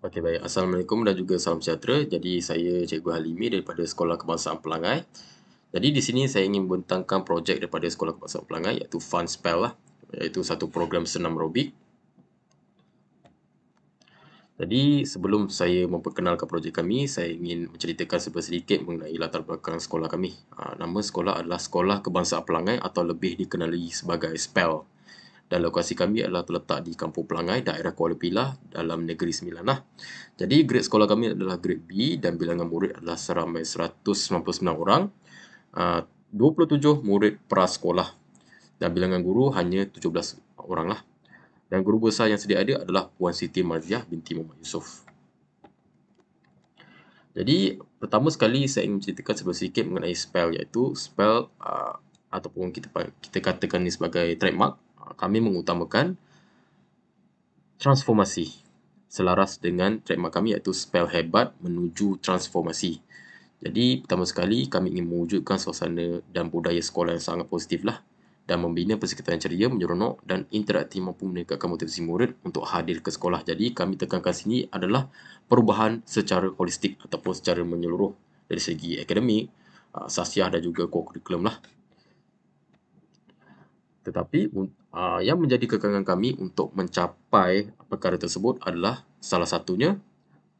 Okey, baik. Assalamualaikum dan juga salam sejahtera. Jadi saya Cikgu Halimi daripada Sekolah Kebangsaan Pelangai. Jadi di sini saya ingin membentangkan projek daripada Sekolah Kebangsaan Pelangai iaitu Fun Spell lah, iaitu satu program senam aerobik. Jadi sebelum saya memperkenalkan projek kami, saya ingin menceritakan sedikit mengenai latar belakang sekolah kami. Nama sekolah adalah Sekolah Kebangsaan Pelangai atau lebih dikenali sebagai SPEL. Dan lokasi kami adalah terletak di Kampung Pelangai, daerah Kuala Pilah dalam Negeri Sembilan lah. Jadi grade sekolah kami adalah grade B dan bilangan murid adalah seramai 199 orang. 27 murid prasekolah dan bilangan guru hanya 17 orang lah. Dan guru besar yang sedia ada adalah Puan Siti Marziah binti Muhammad Yusof. Jadi pertama sekali saya ingin menceritakan sedikit mengenai spell, iaitu spell ataupun kita katakan ini sebagai trademark. Kami mengutamakan transformasi selaras dengan trademark kami iaitu spell hebat menuju transformasi. Jadi pertama sekali kami ingin mewujudkan suasana dan budaya sekolah yang sangat positif lah dan membina persekitaran ceria, menyeronok dan interaktif mampu meningkatkan motivasi murid untuk hadir ke sekolah. Jadi kami tekankan sini adalah perubahan secara holistik ataupun secara menyeluruh dari segi akademik, sasiah dan juga kurikulum lah. Tetapi yang menjadi kekangan kami untuk mencapai perkara tersebut adalah salah satunya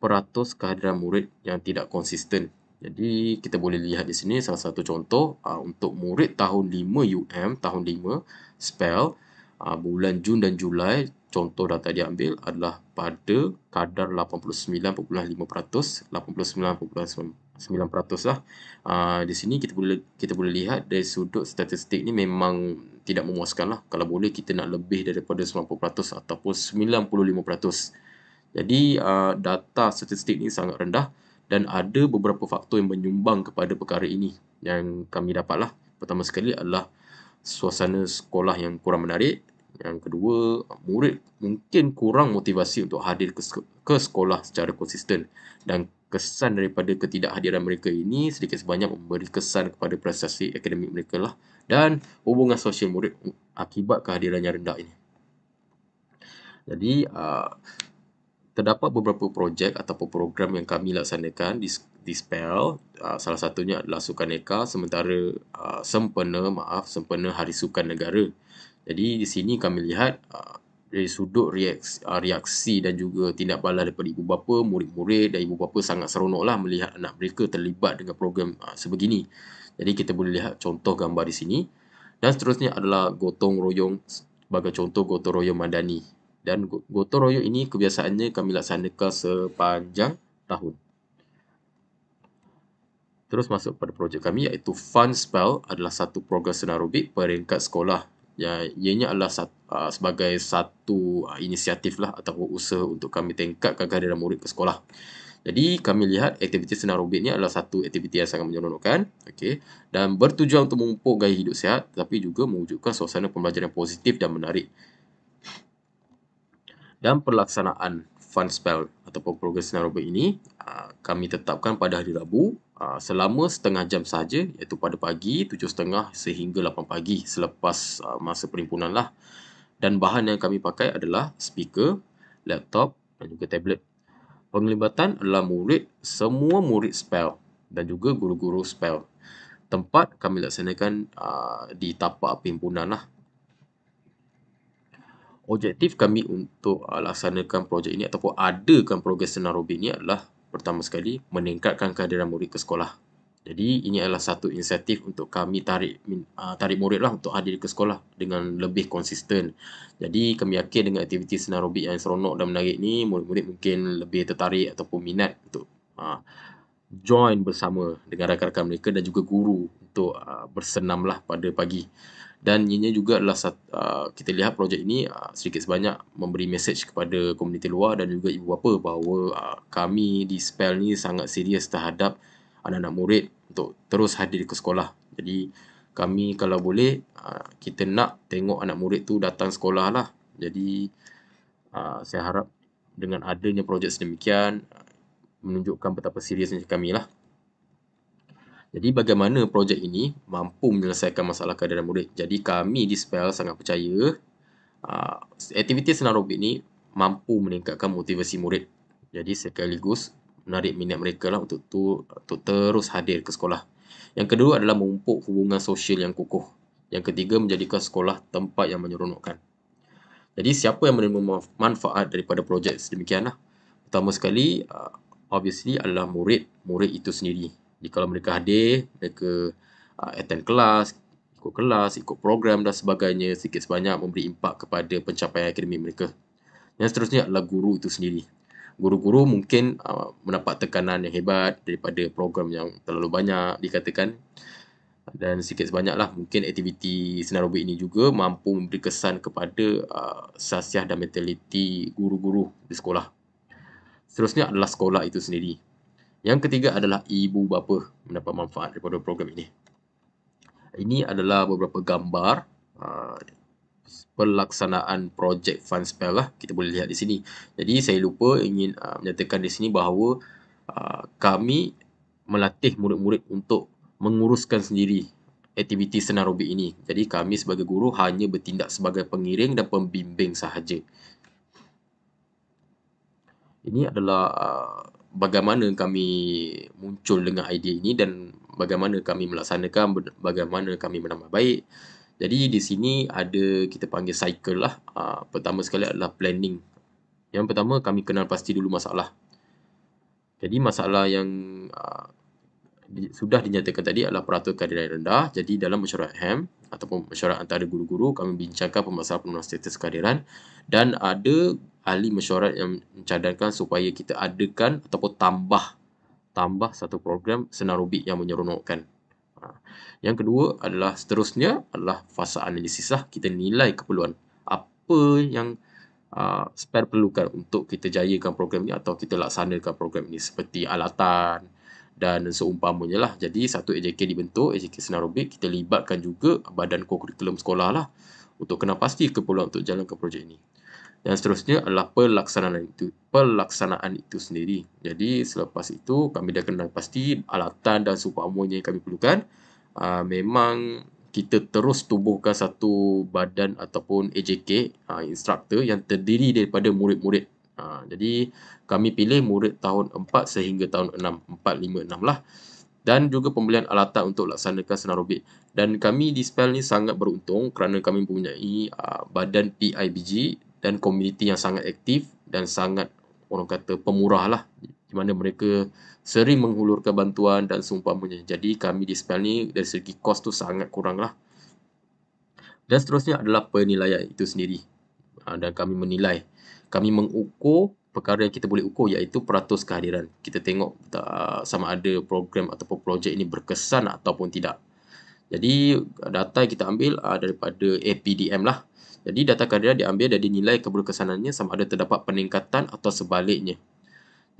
peratus kehadiran murid yang tidak konsisten. Jadi kita boleh lihat di sini salah satu contoh untuk murid tahun 5 UM, tahun 5 SPEL, bulan Jun dan Julai, contoh data diambil adalah pada kadar 89.5%, 89.9% lah. Di sini kita boleh lihat dari sudut statistik ni memang tidak memuaskan lah. Kalau boleh kita nak lebih daripada 90% ataupun 95%. Jadi data statistik ni sangat rendah dan ada beberapa faktor yang menyumbang kepada perkara ini yang kami dapatlah. Pertama sekali adalah suasana sekolah yang kurang menarik. Yang kedua, murid mungkin kurang motivasi untuk hadir ke sekolah secara konsisten. Dan kesan daripada ketidakhadiran mereka ini sedikit sebanyak memberi kesan kepada prestasi akademik mereka lah. Dan hubungan sosial murid akibat kehadiran yang rendah ini. Jadi, terdapat beberapa projek ataupun program yang kami laksanakan di SPEL. Salah satunya adalah Sukaneka sempena Hari Sukan Negara. Jadi di sini kami lihat dari sudut reaksi dan juga tindak balas daripada ibu bapa, murid-murid dan ibu bapa sangat seronoklah melihat anak mereka terlibat dengan program sebegini. Jadi kita boleh lihat contoh gambar di sini. Dan seterusnya adalah gotong royong sebagai contoh gotong royong madani. Dan gotong royong ini kebiasaannya kami laksanakan sepanjang tahun. Terus masuk pada projek kami iaitu Fun Spell adalah satu program senam aerobik peringkat sekolah. Ianya adalah sebagai satu inisiatif lah atau usaha untuk kami tingkatkan kehadiran murid ke sekolah. Jadi kami lihat aktiviti senam aerobik ini adalah satu aktiviti yang sangat menyeronokkan, dan bertujuan untuk memupuk gaya hidup sihat tetapi juga mewujudkan suasana pembelajaran yang positif dan menarik. Dan pelaksanaan Fun Spell ataupun program senam aerobik ini kami tetapkan pada hari Rabu selama setengah jam sahaja, iaitu pada pagi 7.30 sehingga 8 pagi selepas masa perimpunan lah. Dan bahan yang kami pakai adalah speaker, laptop dan juga tablet. Penglibatan adalah semua murid SPEL dan juga guru-guru SPEL. Tempat kami laksanakan di tapak perhimpunan lah. Objektif kami untuk laksanakan projek ini ataupun adakan program senam aerobik ini adalah pertama sekali meningkatkan kehadiran murid ke sekolah. Jadi ini adalah satu insentif untuk kami tarik murid lah untuk hadir ke sekolah dengan lebih konsisten. Jadi kami yakin dengan aktiviti senam aerobik yang seronok dan menarik ni, murid-murid mungkin lebih tertarik ataupun minat untuk join bersama dengan rakan-rakan mereka dan juga guru untuk bersenam lah pada pagi. Dan ianya juga adalah kita lihat projek ini sedikit sebanyak memberi mesej kepada komuniti luar dan juga ibu bapa bahawa kami di SPEL ni sangat serius terhadap anak-anak murid untuk terus hadir ke sekolah. Jadi kami kalau boleh kita nak tengok anak murid tu datang sekolah lah. Jadi saya harap dengan adanya projek sedemikian menunjukkan betapa seriusnya kami lah. Jadi bagaimana projek ini mampu menyelesaikan masalah kehadiran murid? Jadi kami di SPEL sangat percaya aktiviti senam aerobik ini mampu meningkatkan motivasi murid Jadi sekaligus menarik minat mereka lah untuk terus hadir ke sekolah. Yang kedua adalah memupuk hubungan sosial yang kukuh. Yang ketiga, menjadikan sekolah tempat yang menyeronokkan. Jadi siapa yang menerima manfaat daripada projek sedemikianlah? Pertama sekali, obviously adalah murid itu sendiri. Jadi kalau mereka hadir, mereka attend kelas, ikut program dan sebagainya, sikit sebanyak memberi impak kepada pencapaian akademik mereka. Yang seterusnya adalah guru itu sendiri. Guru-guru mungkin mendapat tekanan yang hebat daripada program yang terlalu banyak dikatakan, dan sikit sebanyaklah mungkin aktiviti senarobik ini juga mampu memberi kesan kepada sasiah dan mentaliti guru-guru di sekolah. Seterusnya adalah sekolah itu sendiri. Yang ketiga adalah ibu bapa mendapat manfaat daripada program ini. Ini adalah beberapa gambar pelaksanaan projek Funspell lah, kita boleh lihat di sini. Jadi saya lupa ingin menyatakan di sini bahawa kami melatih murid-murid untuk menguruskan sendiri aktiviti senarobik ini. Jadi kami sebagai guru hanya bertindak sebagai pengiring dan pembimbing sahaja. Ini adalah bagaimana kami muncul dengan idea ini dan bagaimana kami melaksanakan, bagaimana kami menambah baik. Jadi di sini ada kita panggil cycle lah. Pertama sekali adalah planning. Yang pertama kami kenal pasti dulu masalah. Jadi masalah yang sudah dinyatakan tadi adalah peraturan kehadiran yang rendah. Jadi dalam mesyuarat HAM ataupun mesyuarat antara guru-guru, kami bincangkan permasalahan penurunan status kehadiran dan ada ahli mesyuarat yang mencadangkan supaya kita adakan ataupun tambah satu program senarobik yang menyeronokkan. Yang kedua adalah seterusnya adalah fasa analisis lah. Kita nilai keperluan apa yang SPAR perlukan untuk kita jayakan program ini atau kita laksanakan program ini, seperti alatan dan seumpamanya lah. Jadi satu AJK dibentuk, AJK senarobik, kita libatkan juga badan kurikulum sekolah lah untuk kena pasti keperluan untuk jalankan projek ini. Yang seterusnya adalah pelaksanaan itu sendiri. Jadi selepas itu kami dah kenal pasti alatan dan seumpamanya yang kami perlukan. Memang kita terus tubuhkan satu badan ataupun AJK, instruktor yang terdiri daripada murid-murid. Jadi kami pilih murid tahun 4 sehingga tahun 6, 4, 5, 6 lah. Dan juga pembelian alatan untuk laksanakan senarobik. Dan kami di SPEL ni sangat beruntung kerana kami mempunyai badan PIBG dan komuniti yang sangat aktif dan sangat orang kata pemurah lah, di mana mereka sering menghulurkan bantuan dan seumpamanya. Jadi kami di SPEL ni dari segi kos tu sangat kurang lah. Dan seterusnya adalah penilaian itu sendiri. Dan kami menilai. Kami mengukur perkara yang kita boleh ukur, iaitu peratus kehadiran. Kita tengok sama ada program ataupun projek ini berkesan ataupun tidak. Jadi data yang kita ambil daripada APDM lah. Jadi data kehadiran diambil dan dinilai keberkesanannya sama ada terdapat peningkatan atau sebaliknya.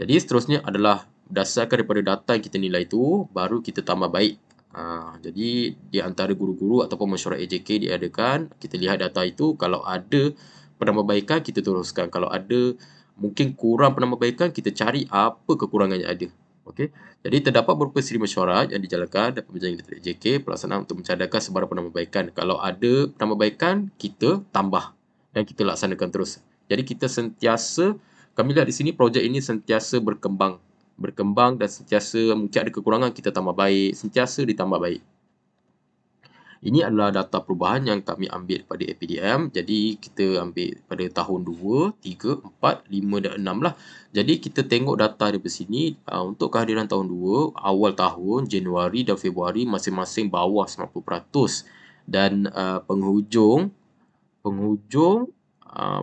Jadi seterusnya adalah berdasarkan daripada data yang kita nilai itu, baru kita tambah baik. Jadi di antara guru-guru ataupun mesyuarat AJK diadakan, kita lihat data itu, kalau ada penambahbaikan kita teruskan. Kalau ada mungkin kurang penambahbaikan, kita cari apa kekurangan yang ada. Okey. Jadi terdapat beberapa siri mesyuarat yang dijalankan dan pembinaan Direktorat AJK pelaksanaan untuk mencadangkan sebarang penambahbaikan. Kalau ada penambahbaikan, kita tambah dan kita laksanakan terus. Jadi kita sentiasa, kami lihat di sini projek ini sentiasa berkembang dan sentiasa mungkin ada kekurangan, kita tambah baik, sentiasa ditambah baik. Ini adalah data perubahan yang kami ambil pada APDM. Jadi kita ambil pada tahun 2, 3, 4, 5 dan 6 lah. Jadi kita tengok data di sini untuk kehadiran tahun 2, awal tahun Januari dan Februari masing-masing bawah 90%. Dan penghujung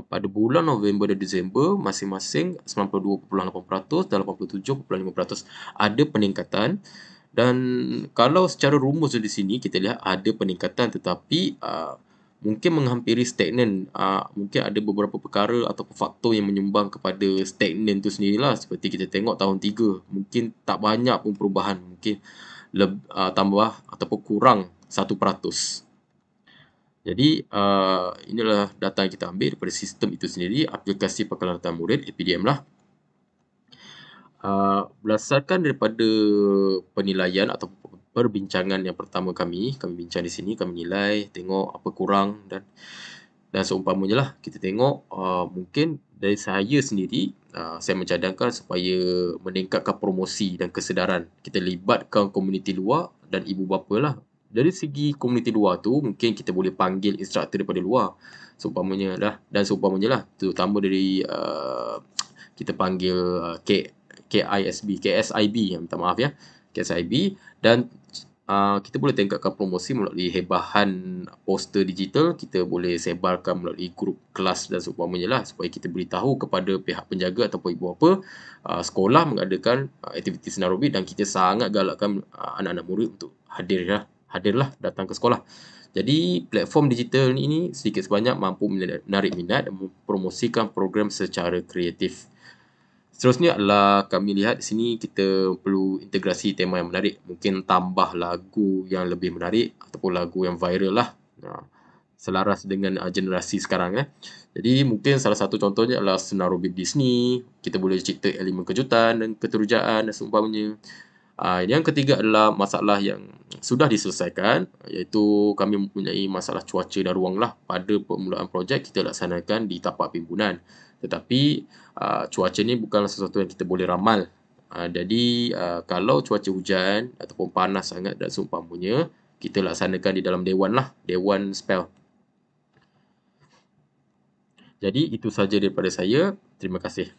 pada bulan November dan Disember masing-masing 92.8% dan 87.5%. Ada peningkatan. Dan kalau secara rumus di sini kita lihat ada peningkatan, tetapi mungkin menghampiri stagnan. Mungkin ada beberapa perkara ataupun faktor yang menyumbang kepada stagnan itu sendirilah. Seperti kita tengok tahun 3, mungkin tak banyak pun perubahan, mungkin tambah ataupun kurang 1%. Jadi inilah data yang kita ambil daripada sistem itu sendiri, aplikasi pengelalatan murid APDM lah. Berdasarkan daripada penilaian atau perbincangan yang pertama kami bincang di sini, kami nilai, tengok apa kurang dan Dan seumpamanya lah kita tengok mungkin dari saya sendiri saya mencadangkan supaya meningkatkan promosi dan kesedaran. Kita libatkan komuniti luar dan ibu bapa lah. Dari segi komuniti luar tu mungkin kita boleh panggil instruktor daripada luar. Seumpamanya lah dan seumpamanya lah terutama dari kita panggil KSIB, minta maaf ya, KSIB, dan kita boleh tingkatkan promosi melalui hebahan poster digital, kita boleh sebarkan melalui grup kelas dan seumpamanya lah, supaya kita beritahu kepada pihak penjaga ataupun ibu bapa sekolah mengadakan aktiviti senarobi dan kita sangat galakkan anak-anak murid untuk hadirlah datang ke sekolah. Jadi platform digital ini sedikit sebanyak mampu menarik minat dan mempromosikan program secara kreatif. Seterusnya adalah kami lihat di sini kita perlu integrasi tema yang menarik. Mungkin tambah lagu yang lebih menarik ataupun lagu yang viral lah. Selaras dengan generasi sekarang. Jadi mungkin salah satu contohnya adalah senarobi Disney. Kita boleh cipta elemen kejutan dan keterujaan dan seumpamanya. Yang ketiga adalah masalah yang sudah diselesaikan, iaitu kami mempunyai masalah cuaca dan ruang lah. Pada permulaan projek kita laksanakan di tapak pimpinan. Tetapi cuaca ni bukanlah sesuatu yang kita boleh ramal. Jadi kalau cuaca hujan ataupun panas sangat dan seumpamanya, kita laksanakan di dalam dewan lah, dewan spell. Jadi itu saja daripada saya. Terima kasih.